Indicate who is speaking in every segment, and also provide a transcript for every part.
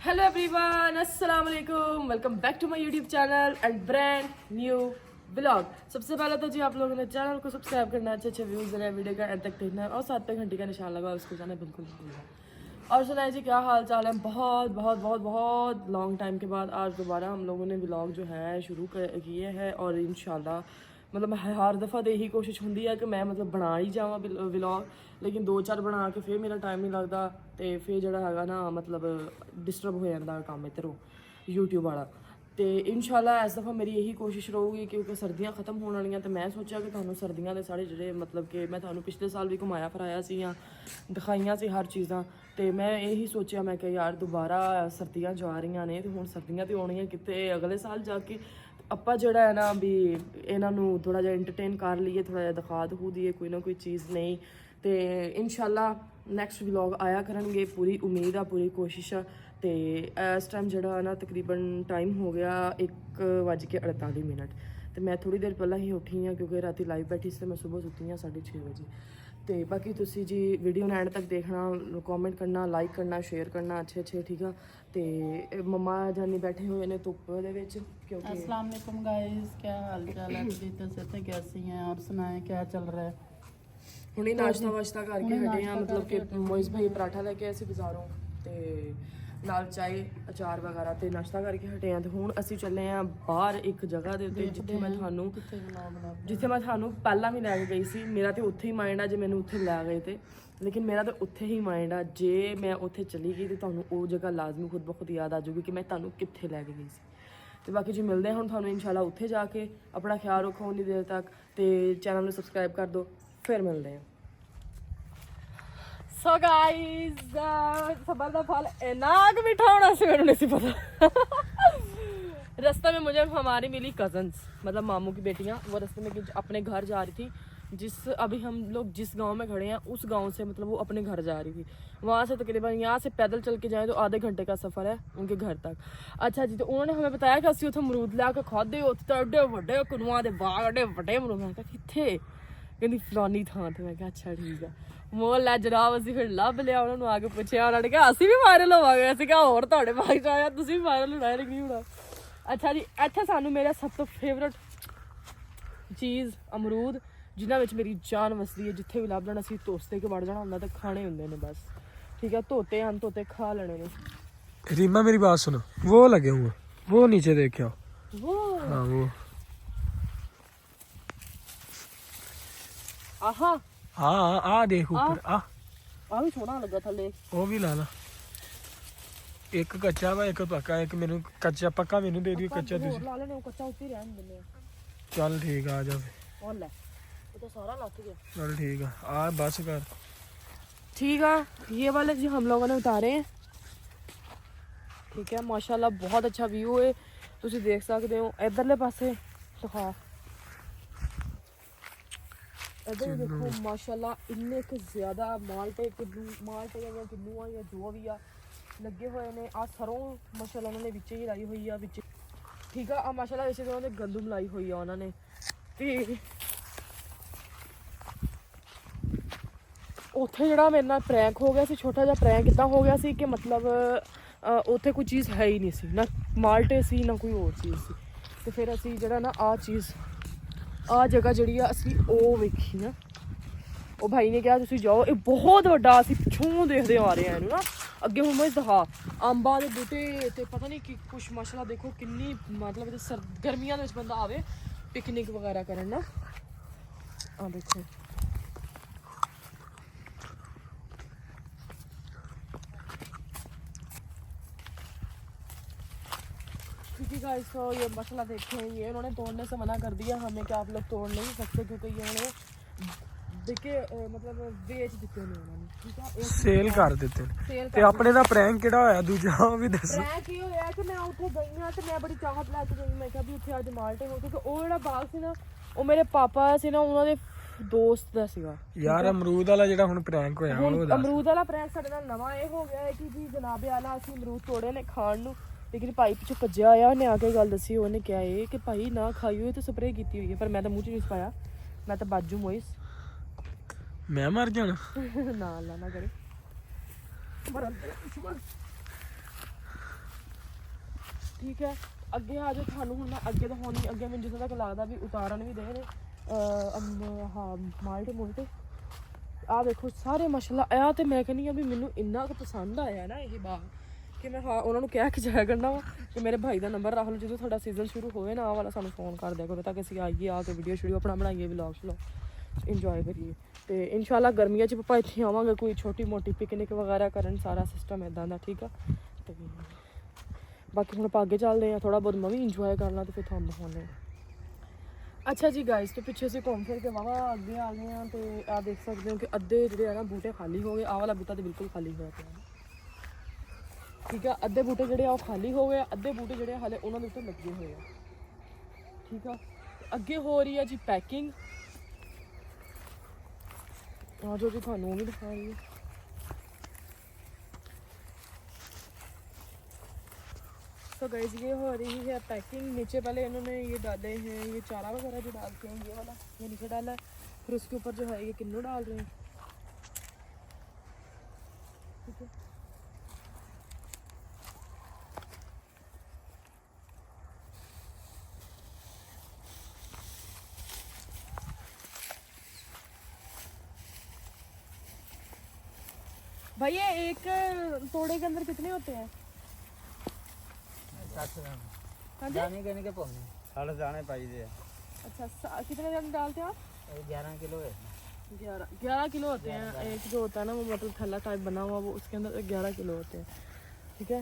Speaker 1: Hello everyone, अस्सलाम वालेकुम। Welcome back to my YouTube channel and brand new blog. सबसे पहले तो जी आप लोगों ने चैनल को सब्सक्राइब करना, अच्छे व्यूज़ देना, वीडियो का एंड तक देखना है और साथ में घंटी का निशान लगा उसको जाना बिल्कुल नहीं भूलना। और सुनाए जी क्या हाल चाल है। बहुत बहुत बहुत बहुत लॉन्ग टाइम के बाद आज दोबारा हम लोगों ने व्लॉग जो है शुरू किए हैं और इंशाल्लाह मतलब हर दफ़ा तो यही कोशिश होंगी है कि मैं मतलब बना ही जावा व्लॉग, लेकिन दो चार बना के फिर मेरा टाइम नहीं लगता तो फिर जो है ना मतलब डिस्टर्ब हो जाता काम इधरों यूट्यूब वाला। तो इंशाल्लाह इस दफ़ा मेरी यही कोशिश रहूगी क्योंकि सर्दियाँ खत्म होने वाली तो मैं सोचा कि तुहानू सर्दियाँ के साढ़े जोड़े मतलब कि मैं तुहानू पिछले साल भी घुमाया फिराया सी या दिखाइया सी हर चीज़ां। तो मैं यही सोचा मैं कि यार दोबारा सर्दियाँ जा रही ने तो हुण सर्दियाँ तो आउणियां कित्ते अगले साल जाके ਆਪਾਂ ਜਿਹੜਾ ਹੈ ਨਾ ਵੀ ਇਹਨਾਂ ਨੂੰ ਥੋੜਾ ਜਿਹਾ ਐਂਟਰਟੇਨ ਕਰ ਲਈਏ, ਥੋੜਾ ਜਿਹਾ ਦਿਖਾ ਦੂ ਦਈਏ ਕੋਈ ਨਾ ਕੋਈ ਚੀਜ਼ ਨਹੀਂ। ਤੇ ਇਨਸ਼ਾਅੱਲਾ ਨੈਕਸਟ ਵਲੌਗ ਆਇਆ ਕਰਨਗੇ, ਪੂਰੀ ਉਮੀਦ ਆ, ਪੂਰੀ ਕੋਸ਼ਿਸ਼ ਆ। ਤੇ ਇਸ ਟਾਈਮ ਜਿਹੜਾ ਨਾ ਤਕਰੀਬਨ ਟਾਈਮ ਹੋ ਗਿਆ 1:48 ਤੇ ਮੈਂ ਥੋੜੀ ਦੇਰ ਪਹਿਲਾਂ ਹੀ ਉੱਠੀ ਆ ਕਿਉਂਕਿ ਰਾਤੀ ਲਾਈਵ ਬੈਠੀ ਸੀ ਤੇ ਮੈਂ ਸਵੇਰ ਸੁੱਤੀ ਆ 6:30 ਵਜੇ। ਤੇ ਬਾਕੀ ਤੁਸੀਂ ਜੀ ਵੀਡੀਓ ਨੂੰ ਐਂਡ ਤੱਕ ਦੇਖਣਾ, ਕਮੈਂਟ ਕਰਨਾ, ਲਾਈਕ ਕਰਨਾ, ਸ਼ੇਅਰ ਕਰਨਾ ਅੱਛੇ ਠੀਕ ਆ। ਤੇ ਮਮਾ ਜਾਨੀ ਬੈਠੇ ਹੋਏ ਨੇ ਧੁੱਪ ਦੇ ਵਿੱਚ क्योंकि
Speaker 2: अस्सलाम वालेकुम गाइस, क्या हाल चाल है? खरीदते से थे कैसी हैं और सुनाएं क्या चल रहा है?
Speaker 1: ਹੁਣੇ ਨਾਸ਼ਤਾ ਵਾਸ਼ਤਾ ਕਰਕੇ ਹਟੇ ਆ, ਮਤਲਬ ਕਿ ਮੋਇਜ਼ ਭਾਈ ਪਰਾਠਾ ਲੈ ਕੇ ਆਏ ਸੀ ਬਾਜ਼ਾਰੋਂ ਤੇ ਨਾਲ ਚਾय ਅਚਾਰ ਵਗੈਰਾ ਤੇ ਨਾਸ਼ਤਾ ਕਰਕੇ ਹਟੇ ਆ। ਤੇ ਹੁਣ ਅਸੀਂ ਚੱਲੇ ਆ ਬਾਹਰ ਇੱਕ ਜਗ੍ਹਾ ਦੇ ਉੱਤੇ ਜਿੱਥੇ ਮੈਂ ਤੁਹਾਨੂੰ ਪਹਿਲਾਂ ਵੀ ਲੈ ਕੇ ਗਈ ਸੀ। ਮੇਰਾ ਤੇ ਉੱਥੇ ਹੀ ਮਾਈਂਡ ਆ ਜੇ ਮੈਨੂੰ ਉੱਥੇ ਲੈ ਗਏ ਤੇ, ਲੇਕਿਨ ਮੇਰਾ ਤਾਂ ਉੱਥੇ ਹੀ ਮਾਈਂਡ ਆ ਜੇ ਮੈਂ ਉੱਥੇ ਚਲੀ ਗਈ ਤੇ ਤੁਹਾਨੂੰ ਉਹ ਜਗ੍ਹਾ ਲਾਜ਼ਮੀ ਖੁਦ ਬਖੁਦ ਯਾਦ ਆ ਜਾਊਗੀ ਕਿ ਮੈਂ ਤੁਹਾਨੂੰ ਕਿੱਥੇ ਲੈ ਕੇ ਗਈ ਸੀ। ਤੇ ਬਾਕੀ ਜੀ ਮਿਲਦੇ ਹਾਂ ਹੁਣ ਤੁਹਾਨੂੰ ਇੰਸ਼ਾਅੱਲਾ ਉੱਥੇ ਜਾ ਕੇ। ਆਪਣਾ ਖਿਆਲ ਰੱਖੋ ਉਨੀ ਦੇਰ ਤੱਕ ਤੇ ਚੈਨਲ ਨੂੰ ਸਬਸਕ੍ਰਾਈਬ ਕਰ ਦਿਓ, ਫਿਰ ਮਿਲਦੇ ਹਾਂ। ਸੋ ਗਾਇਜ਼ सबर का फल इतना मीठा होना से मैंने नहीं पता। रास्ते में मुझे हमारी मिली कजन्स मतलब मामू की बेटियां, वो रास्ते में अपने घर जा रही थी। जिस अभी हम लोग जिस गांव में खड़े हैं उस गांव से मतलब वो अपने घर जा रही थी। वहाँ से तकरीबन यहाँ से पैदल चल के जाए तो आधे घंटे का सफ़र है उनके घर तक। अच्छा जी, तो उन्होंने हमें बताया कि असं उत्थे अमरूद लैके खाधे, उत्थे एडे वड्डे कनुआ के बाग, एडे वड्डे अमरूद। मैं कहा कित्थे? कहती फलानी थां ते। मैं कहा अच्छा ठीक है। ਮੋਲ ਲੈ ਜਨਾਬ ਅਸੀਂ ਫਿਰ ਲੱਭ ਲਿਆ, ਉਹਨਾਂ ਨੂੰ ਆ ਕੇ ਪੁੱਛਿਆ, ਉਹਨਾਂ ਨੇ ਕਿਹਾ ਅਸੀਂ ਵੀ ਵਾਇਰਲ ਹੋਵਾਂਗੇ। ਅਸੀਂ ਕਿਹਾ ਹੋਰ ਤੁਹਾਡੇ ਬਾਗ ਚ ਆਇਆ ਤੁਸੀਂ ਵੀ ਵਾਇਰਲ ਹੋਣਾ ਹੈ ਨਹੀਂ ਹੋਣਾ। ਅੱਛਾ ਜੀ, ਇੱਥੇ ਸਾਨੂੰ ਮੇਰਾ ਸਭ ਤੋਂ ਫੇਵਰਟ ਚੀਜ਼ ਅਮਰੂਦ ਜਿਨ੍ਹਾਂ ਵਿੱਚ ਮੇਰੀ ਜਾਨ ਵਸਦੀ ਹੈ। ਜਿੱਥੇ ਵੀ ਲੱਭ ਜਾਣਾ ਅਸੀਂ ਤੋਸਤੇ ਕੇ ਵੜ ਜਾਣਾ ਹੁੰਦਾ ਤਾਂ ਖਾਣੇ ਹੁੰਦੇ ਨੇ ਬਸ, ठीक है। धोते अनधोते खा लेने ने।
Speaker 3: रीमा मेरी बात सुनो, वो लगे हुए वो नीचे देखो
Speaker 1: वो
Speaker 3: हाँ वो
Speaker 1: आहा
Speaker 3: हाँ आ देख ऊपर आ
Speaker 1: भी सोना लगा थले।
Speaker 3: वो भी ला ला, एक कच्चा वा एक पक्का, एक मेनू कच्चा पक्का मेनू दे दियो, कच्चा तुसी
Speaker 1: ला लेने, कच्चा उत्ते रहन देने।
Speaker 3: चल ठीक आ जा फिर।
Speaker 1: और ले वो तो सारा लग गया।
Speaker 3: चल ठीक है आ बस कर।
Speaker 1: ठीक है, ये वाले जी हम लोगों ने उतारे हैं। ठीक है, माशाल्लाह बहुत अच्छा व्यू है, तुसी देख सकते हो। इधरले पासे दिखा, इधर देखो माशाल्लाह इन्ने के ज्यादा माल्टे या किन्नू या जो भी आ लगे हुए ने। आ सरों माशाल्लाह उन्होंने विच ही लाई हुई है विच। ठीक है, आ माशाल्लाह वैसे तो उन्होंने गंदम लाई हुई है उन्होंने। ते ਉੱਥੇ ਜਿਹੜਾ ਮੇਰੇ ਨਾਲ ਪ੍ਰੈਂਕ ਹੋ ਗਿਆ ਸੀ, ਛੋਟਾ ਜਿਹਾ ਪ੍ਰੈਂਕ ਇੱਦਾਂ ਹੋ ਗਿਆ ਸੀ ਕਿ ਮਤਲਬ ਉੱਥੇ ਕੋਈ ਚੀਜ਼ ਹੈ ਹੀ ਨਹੀਂ ਸੀ, ਨਾ ਮਾਲਟੇ ਸੀ ਨਾ ਕੋਈ ਹੋਰ ਚੀਜ਼ ਸੀ। ਤੇ ਫਿਰ ਅਸੀਂ ਜਿਹੜਾ ਨਾ ਆਹ ਚੀਜ਼ ਆਹ ਜਗ੍ਹਾ ਜਿਹੜੀ ਆ ਅਸੀਂ ਉਹ ਵੇਖੀ ਨਾ, ਉਹ ਭਾਈ ਨੇ ਕਿਹਾ ਤੁਸੀਂ ਜਾਓ, ਇਹ ਬਹੁਤ ਵੱਡਾ ਅਸੀਂ ਪਿੱਛੋਂ ਦੇਖਦੇ ਆ ਰਹੇ ਹਾਂ ਇਹਨੂੰ ਨਾ। ਅੱਗੇ ਹੁਣ ਮੈਂ ਦਿਖਾ ਅੰਬਾਂ ਦੇ ਬੂਟੇ ਤੇ ਪਤਾ ਨਹੀਂ ਕਿ ਕੁਛ ਮਾਸ਼ਾਅੱਲਾ ਦੇਖੋ ਕਿੰਨੀ ਮਤਲਬ ਇਹਦੇ ਗਰਮੀਆਂ ਦੇ ਵਿੱਚ ਬੰਦਾ ਆਵੇ ਪਿਕਨਿਕ ਵਗੈਰਾ ਕਰਨ ਨਾ। ਆਹ ਦੇਖੋ गाइस, तो ये मसला देखें, ये उन्होंने तोड़ने से मना कर दिया हमें कि आप लोग तोड़ नहीं सकते क्योंकि ये उन्होंने देखे मतलब बेच ਦਿੱਤੇ ਨੇ ਉਹਨਾਂ ਨੇ। ਠੀਕ ਆ,
Speaker 3: ਸੇਲ ਕਰ ਦਿੱਤੇ ਨੇ। ਤੇ ਆਪਣੇ ਦਾ ਪ੍ਰੈਂਕ ਕਿਹੜਾ ਹੋਇਆ ਦੂਜਾ ਉਹ ਵੀ ਦੱਸ।
Speaker 1: ਪ੍ਰੈਂਕ ਇਹ ਹੋਇਆ ਕਿ ਮੈਂ ਉੱਥੇ ਗਈ ਹਾਂ ਤੇ ਮੈਂ ਬੜੀ ਚਾਹਤ ਲੈ ਕੇ ਗਈ, ਮੈਂ ਕਿਹਾ ਵੀ ਉੱਥੇ ਅੱਜ ਮਾਲਟੇ ਹੋ, ਕਿਉਂਕਿ ਉਹ ਜਿਹੜਾ ਬਾਗ ਸੀ ਨਾ ਉਹ ਮੇਰੇ ਪਾਪਾ ਸੀ ਨਾ ਉਹਨਾਂ ਦੇ ਦੋਸਤ ਦਾ ਸੀਗਾ
Speaker 3: ਯਾਰ। ਅਮਰੂਦ ਵਾਲਾ ਜਿਹੜਾ ਹੁਣ ਪ੍ਰੈਂਕ ਹੋਇਆ ਉਹ ਦੱਸ।
Speaker 1: ਅਮਰੂਦ ਵਾਲਾ ਪ੍ਰੈਂਕ ਸਾਡੇ ਨਾਲ ਨਵਾਂ ਇਹ ਹੋ ਗਿਆ ਹੈ ਕਿ ਜੀ ਜਨਾਬੇ ਆਲਾ ਅਸੀਂ ਅਮਰੂਦ ਤੋੜੇ ਨੇ ਖਾਣ ਨੂੰ, लेकिन भाई पिछू भज्या आया, उन्हें आके गल दसी, उन्हें क्या है कि भाई ना खाइयो तो स्प्रे की हुई है, पर मैं तो मुँह च नहीं पाया, मैं तो बाजू मोइस
Speaker 3: मैं मर जाना।
Speaker 1: ना, अल्लाह ना करे। ਠੀਕ ਹੈ। ਅੱਗੇ ਆ ਜਾਓ, ਤੁਹਾਨੂੰ ਹੁਣ ਮੈਂ ਅੱਗੇ ਤਾਂ ਹੋਣੀ, ਅੱਗੇ ਮੈਨੂੰ ਜਿੱਥੇ ਤੱਕ ਲੱਗਦਾ ਵੀ ਉਤਾਰਨ ਵੀ ਦੇ ਨੇ ਹਾਂ ਮਾਲਟੇ ਮੁਲਟੇ। ਆਹ ਦੇਖੋ ਸਾਰੇ ਮਾਸ਼ਾਅੱਲਾ। ਆ ਤੇ ਮੈਂ ਕਹਿੰਦੀ ਆ ਵੀ ਮੈਨੂੰ ਇੰਨਾ ਕੁ ਪਸੰਦ ਆਇਆ ਨਾ ਇਹ ਬਾਗ ਕਿ ਮੈਂ ਹਾਂ ਉਹਨਾਂ ਨੂੰ ਕਹਿ ਕੇ ਜਾਇਆ ਕਰਨਾ ਵਾ ਕਿ ਮੇਰੇ ਭਾਈ ਦਾ ਨੰਬਰ ਰੱਖ ਲਓ, ਜਦੋਂ ਤੁਹਾਡਾ ਸੀਜ਼ਨ ਸ਼ੁਰੂ ਹੋਵੇ ਨਾ ਆਹ ਵਾਲਾ ਸਾਨੂੰ ਫੋਨ ਕਰ ਦਿਆ ਕਰੋ ਤਾਂ ਕਿ ਅਸੀਂ ਆਈਏ, ਆ ਕੇ ਵੀਡੀਓ ਸ਼ੂਡੀਓ ਆਪਣਾ ਬਣਾਈਏ, ਵਲੌਗ ਇੰਜੋਏ ਕਰੀਏ। ਤੇ ਇਨਸ਼ਾਅੱਲਾ ਗਰਮੀਆਂ 'ਚ ਆਪਾਂ ਇੱਥੇ ਆਵਾਂਗੇ ਕੋਈ ਛੋਟੀ ਮੋਟੀ ਪਿਕਨਿਕ ਵਗੈਰਾ ਕਰਨ, ਸਾਰਾ ਸਿਸਟਮ ਇੱਦਾਂ ਦਾ, ਠੀਕ ਆ। ਤੇ ਬਾਕੀ ਹੁਣ ਆਪਾਂ ਅੱਗੇ ਚੱਲਦੇ ਹਾਂ, ਥੋੜਾ ਬਹੁਤ ਮੈਂ ਵੀ ਇੰਜੋਏ ਕਰਨਾ ਤੇ ਫਿਰ ਤੁਹਾਨੂੰ ਦਿਖਾਉਂਦੇ ਹਾਂ। ਅੱਛਾ ਜੀ ਗਾਇਸ, तो ਪਿੱਛੇ से घूम फिर के वावा ਅੱਗੇ ਆ ਗਏ ਹਾਂ। ਤੇ ਆ ਦੇਖ ਸਕਦੇ ਹੋ ਕਿ ਅੱਧੇ ਜਿਹੜੇ ਆ ਨਾ ਬੂਟੇ ਖਾਲੀ ਹੋ ਗਏ। ਆਹ ਵਾਲਾ ਬੂਟਾ ਤੇ ਬਿਲਕੁਲ ਖਾਲੀ ਹੋਇਆ ਪਿਆ, ਠੀਕ ਆ। ਅੱਧੇ ਬੂਟੇ ਜਿਹੜੇ ਆ ਉਹ ਖਾਲੀ ਹੋ ਗਏ, ਅੱਧੇ ਬੂਟੇ ਜਿਹੜੇ ਹਾਲੇ ਉਹਨਾਂ ਦੇ ਉੱਤੇ ਲੱਗੇ ਹੋਏ ਆ, ਠੀਕ ਆ। ਅੱਗੇ ਹੋ ਰਹੀ ਆ ਜੀ ਪੈਕਿੰਗ। ਆ ਜੋ ਜੀ ਤੁਹਾਨੂੰ ਉਹ ਵੀ ਦਿਖਾ ਰਹੀ ਹੈ। तो गाइस ये हो रही है पैकिंग। नीचे पहले इन्होंने ये डाले हैं, ये चारा वगैरह जो डालते हैं ये वाला, ये नीचे डाला है। फिर उसके ऊपर जो है ये किन्नू डाल रहे हैं, ठीक है। भाई ये एक तोड़े के अंदर कितने होते हैं? हाँ जी?
Speaker 4: दाने कहने के पौने 60 दाने पाइए।
Speaker 1: अच्छा कितने दाने डालते हैं आप?
Speaker 4: 11 किलो है।
Speaker 1: 11 किलो होते हैं। एक जो होता है ना वो मतलब थैला टाइप बना हुआ, वो उसके अंदर 11 किलो होते हैं, ठीक है।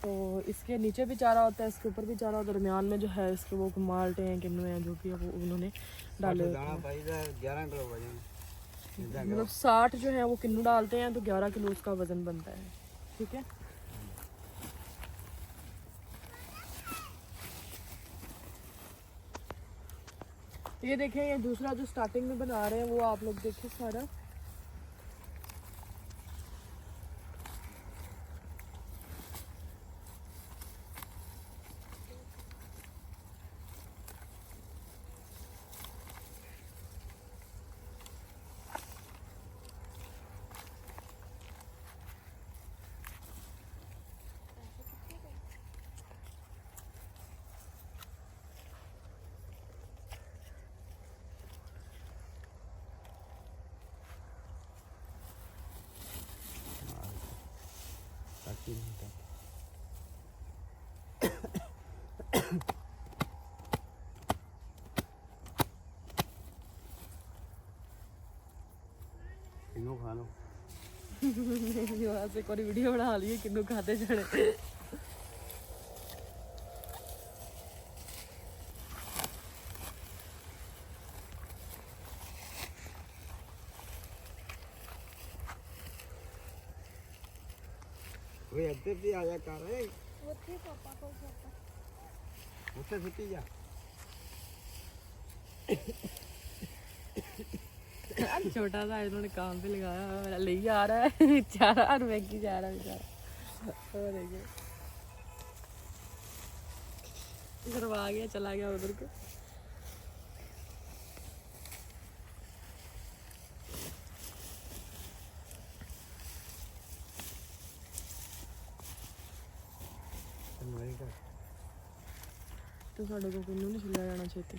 Speaker 1: तो इसके नीचे भी चारा होता है, इसके ऊपर भी चारा होता है, दरमियान में जो है इसके वो माल्टे हैं, किन्नू हैं, जो भी है वो उन्होंने डाले होते हैं।
Speaker 4: 11 किलो वजन,
Speaker 1: मतलब 60 जो है वो किन्नू डालते हैं तो 11 किलो उसका वजन बनता है, ठीक है। ये देखें, ये दूसरा जो स्टार्टिंग में बना रहे हैं वो आप लोग देखिए सारा।
Speaker 4: किन्नू खा लो।
Speaker 1: वहाँ से कोई वीडियो बना लिए किन्नू खाते जाने।
Speaker 4: वे अद्दे भी आया कर रहे उठे पापा को उठे सुती जा।
Speaker 1: छोटा सा इन्होंने काम पे लगाया, ले आ रहा है चारा और मैगी जा रहा है बेचारा। वो देखिए इधर आ गया, चला गया उधर को। तो साढ़े को किन्नू नहीं छिलिया जाना छेती।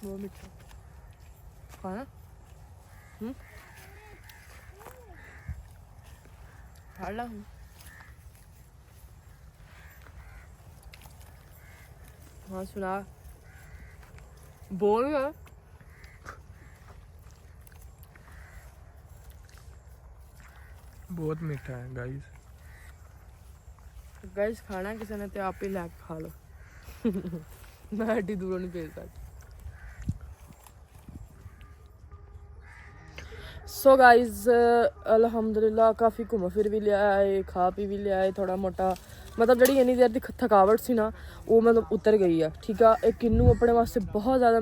Speaker 1: वो मीठा खाना खा ला हूँ। हाँ सुना बोल ना।
Speaker 3: बहुत मीठा है गाइस।
Speaker 1: गाइस खाना किसी ने तो आप ही लाके खा लो। मैं एडी दूरों नहीं भेज सकती। सो गाइज अल्हम्दुलिल्लाह काफ़ी घूम फिर भी लिया है, खा पी भी लिया है थोड़ा मोटा। मतलब जी इन्नी देर की थकावट सी ना वो मतलब उतर गई है, ठीक है। ये किन्नू अपने वास्ते बहुत ज़्यादा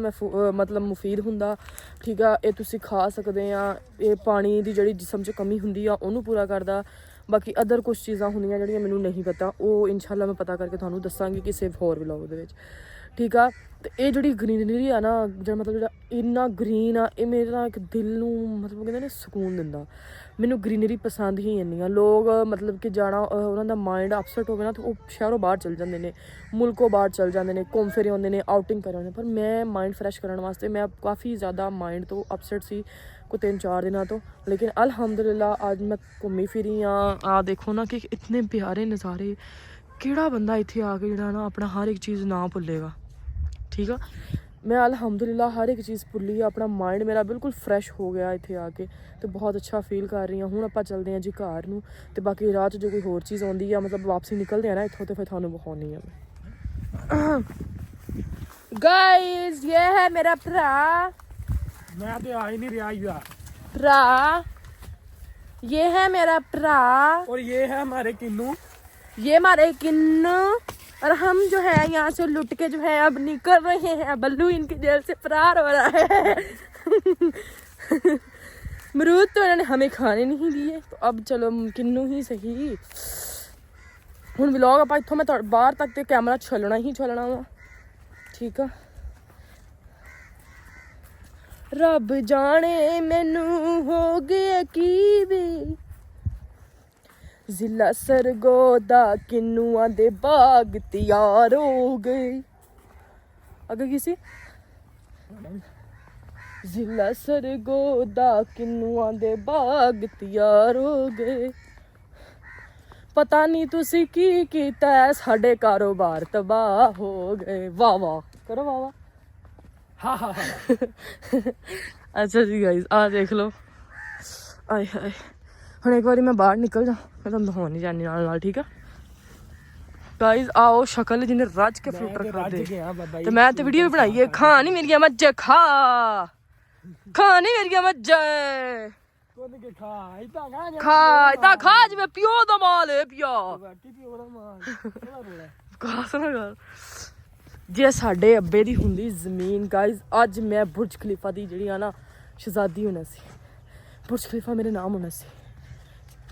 Speaker 1: मतलब मुफीद हुंदा, ठीक है। ये तुसी खा सकते हैं, ये पानी की जी जिसम च कमी हुंदी आ उन्होंने पूरा करता। बाकी अदर कुछ चीज़ां होंदियां जिहड़ियां मैनूं नहीं पता, वो इंशाल्लाह मैं पता करके तुहानूं दस्सांगी किसी होर व्लॉग दे विच, ਠੀਕ ਆ। ਤੇ ਇਹ ਜਿਹੜੀ ਗ੍ਰੀਨਰੀ ਆ ਨਾ, ਜਿਹੜਾ ਮਤਲਬ ਜਿਹੜਾ ਇੰਨਾ ਗ੍ਰੀਨ ਆ, ਇਹ ਮੇਰੇ ਨਾਲ ਇੱਕ ਦਿਲ ਨੂੰ ਮਤਲਬ ਕਹਿੰਦੇ ਨੇ ਸਕੂਨ ਦਿੰਦਾ। ਮੈਨੂੰ ਗ੍ਰੀਨਰੀ ਪਸੰਦ ਹੀ ਇੰਨੀ ਆ। ਲੋਕ ਮਤਲਬ ਕਿ ਜਾਣਾ ਉਹਨਾਂ ਦਾ ਮਾਇੰਡ ਅਪਸੈਟ ਹੋਵੇ ਨਾ ਤਾਂ ਉਹ ਸ਼ਹਿਰੋਂ ਬਾਹਰ ਚਲ ਜਾਂਦੇ ਨੇ, ਮੁਲਕੋਂ ਬਾਹਰ ਚਲ ਜਾਂਦੇ ਨੇ, ਘੁੰਮ ਫਿਰ ਆਉਂਦੇ ਨੇ, ਆਊਟਿੰਗ ਕਰਨ ਆਉਂਦੇ। ਪਰ ਮੈਂ ਮਾਇੰਡ ਫਰੈਸ਼ ਕਰਨ ਵਾਸਤੇ ਮੈਂ ਕਾਫੀ ਜ਼ਿਆਦਾ ਮਾਇੰਡ ਤੋਂ ਅਪਸੈਟ ਸੀ ਕੋਈ 3-4 ਦਿਨਾਂ ਤੋਂ, ਲੇਕਿਨ ਅਲਹਮਦੁਲਿਲਾ ਅੱਜ ਮੈਂ ਘੁੰਮੀ ਫਿਰੀ ਆ ਦੇਖੋ ਨਾ ਕਿ ਇਤਨੇ ਪਿਆਰੇ ਨਜ਼ਾਰੇ। ਕਿਹੜਾ ਬੰਦਾ ਇੱਥੇ ਆ ਕੇ ਜਿਹੜਾ ਨਾ ਆਪਣਾ ਹਰ ਇੱਕ ਚੀਜ਼ ਨਾ ਭੁੱਲੇਗਾ, ਠੀਕ ਆ। ਮੈਂ ਅਲਹਮਦੁਲਿਲਾ ਹਰ ਇੱਕ ਚੀਜ਼ ਭੁੱਲੀ ਆ, ਆਪਣਾ ਮਾਇੰਡ ਮੇਰਾ ਬਿਲਕੁਲ ਫਰੈਸ਼ ਹੋ ਗਿਆ ਇੱਥੇ ਆ ਕੇ, ਤੇ ਬਹੁਤ ਅੱਛਾ ਫੀਲ ਕਰ ਰਹੀ ਹਾਂ। ਹੁਣ ਆਪਾਂ ਚੱਲਦੇ ਹਾਂ ਜੀ ਘਰ ਨੂੰ, ਤੇ ਬਾਕੀ ਰਾਹ 'ਚ ਜੋ ਕੋਈ ਹੋਰ ਚੀਜ਼ ਆਉਂਦੀ ਆ ਮਤਲਬ ਵਾਪਸੀ ਨਿਕਲਦੇ ਆ ਨਾ ਇੱਥੋਂ, ਤੇ ਫਿਰ ਤੁਹਾਨੂੰ ਵਿਖਾਉਣੀ ਆ ਮੈਂ। ਗਾਇਜ਼ ਇਹ ਹੈ ਮੇਰਾ ਭਰਾ,
Speaker 3: ਮੈਂ ਤੇ ਆ ਹੀ ਨਹੀਂ ਰਿਹਾ ਯਾਰ।
Speaker 1: ਭਰਾ ये है मेरा भरा,
Speaker 3: और ये है हमारे किन्नू,
Speaker 1: ये हमारे किन्नू, और हम जो है यहाँ से लुट के जो है अब निकल रहे हैं। बल्लू इनकी जेल से फरार हो रहा है। मरूद तो इन्होंने हमें खाने नहीं दिए, तो अब चलो किन्नू ही सही। ਹੁਣ ਵਲੌਗ ਆਪਾਂ ਇੱਥੋਂ ਮੈਂ ਬਾਹਰ ਤੱਕ ਤੇ ਕੈਮਰਾ ਚੱਲਣਾ ਹੀ ਚੱਲਣਾ ਵਾ, ਠੀਕ ਆ। ਰੱਬ ਜਾਣੇ ਮੈਨੂੰ ਹੋ ਗਿਆ ਕੀ ਵੇ, ਜ਼ਿਲ੍ਹਾ ਸਰਗੋ ਦਾ ਕਿੰਨੂਆਂ ਦੇ ਬਾਗ ਤਿਆਰ ਹੋ ਗਏ। ਅੱਗੇ ਕੀ ਸੀ? ਜ਼ਿਲ੍ਹਾ ਸਰਗੋ ਦਾ ਕਿੰਨੂਆਂ ਦੇ ਬਾਗ ਤਿਆਰ ਹੋ ਗਏ। ਪਤਾ ਨਹੀਂ ਤੁਸੀਂ ਕੀ ਕੀਤਾ, ਸਾਡੇ ਕਾਰੋਬਾਰ ਤਬਾਹ ਹੋ ਗਏ। ਵਾਹ ਵਾਹ ਕਰੋ ਵਾਹ ਵਾਹ।
Speaker 3: हाँ हाँ हाँ।
Speaker 1: ਅੱਛਾ ਜੀ ਗਾਈਜ਼ ਆਹ ਦੇਖ ਲਓ। ਆਏ ਹਾਏ, ਹੁਣ ਇੱਕ ਵਾਰੀ ਮੈਂ ਬਾਹਰ ਨਿਕਲ ਜਾ, ਮੈਂ ਤੁਹਾਨੂੰ ਦਿਖਾਉਣ ਨਹੀਂ ਜਾਣੀ ਨਾਲ ਨਾਲ, ਠੀਕ ਆ ਗਾਈਜ਼। ਆਓ ਸ਼ਕਲ ਜਿਹਨੇ ਰੱਜ ਕੇ ਫਿਲਟਰ ਕਰਦੇ, ਤੇ ਮੈਂ ਤੇ ਵੀਡੀਓ ਵੀ ਬਣਾਈ ਹੈ। ਖਾ ਨਹੀਂ ਮੇਰੀਆਂ ਮੱਝਾਂ, ਖਾ ਨਹੀਂ ਮੇਰੀਆਂ ਮੱਝਾਂ, ਖਾ ਤਾਂ ਖਾ ਜਿਵੇਂ ਪਿਓ ਦਾ ਮਾਲ ਹੈ ਪਿਆ। ਕਾਸਨਾ ਗੱਲ ਜੇ ਸਾਡੇ ਅੱਬੇ ਦੀ ਹੁੰਦੀ ਜ਼ਮੀਨ ਗਾਈਜ਼, ਅੱਜ ਮੈਂ ਬੁਰਜ ਖਲੀਫਾ ਦੀ ਜਿਹੜੀ ਆ ਨਾ ਸ਼ਹਿਜ਼ਾਦੀ ਹੋਣਾ ਸੀ। ਬੁਰਜ ਖਲੀਫਾ ਮੇਰੇ ਨਾਮ ਹੋਣਾ ਸੀ,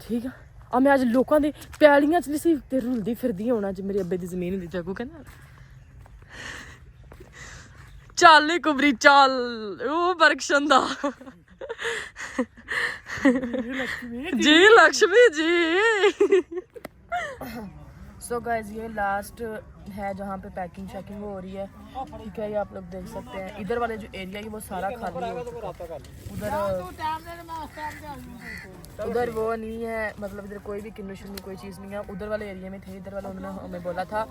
Speaker 1: ਠੀਕ ਆ। ਆ ਮੈਂ ਅੱਜ ਲੋਕਾਂ ਦੇ ਪੈਲੀਆਂ 'ਚ ਨਹੀਂ ਸੀ ਤੇ ਰੁਲਦੀ ਫਿਰਦੀ ਹੋਣਾ ਜੇ ਮੇਰੇ ਅੱਬੇ ਦੀ ਜ਼ਮੀਨ ਹੁੰਦੀ। ਜਾਗੋ ਕਹਿੰਦਾ ਚੱਲ ਕੁਬਰੀ ਚੱਲ, ਉਹ ਬਰਕਸ਼ਨ ਦਾ जी लक्ष्मी जी। सो गाइस ये लास्ट है जहाँ पे पैकिंग शैकिंग हो रही है, ठीक है। ये आप लोग देख सकते हैं इधर वाले जो एरिया है वो सारा खाली हो चुका है। उधर वो नहीं है, मतलब इधर कोई भी किन्नू शिन्नू कोई चीज़ नहीं है। उधर वाले एरिया में थे, इधर वाले उन्होंने हमें बोला था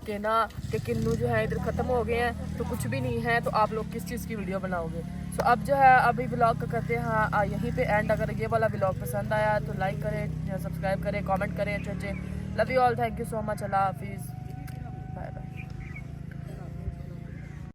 Speaker 1: कि ना कि किन्नू जो है इधर ख़त्म हो गए हैं, तो कुछ भी नहीं है, तो आप लोग किस चीज़ की वीडियो बनाओगे। सो अब जो है अभी ब्लॉग का करते हैं यहीं पे एंड। अगर ये वाला ब्लॉग पसंद आया तो लाइक करें, सब्सक्राइब करें, कमेंट करें, अच्छे। Love you all, thank you so much, अल्लाह हाफिज़।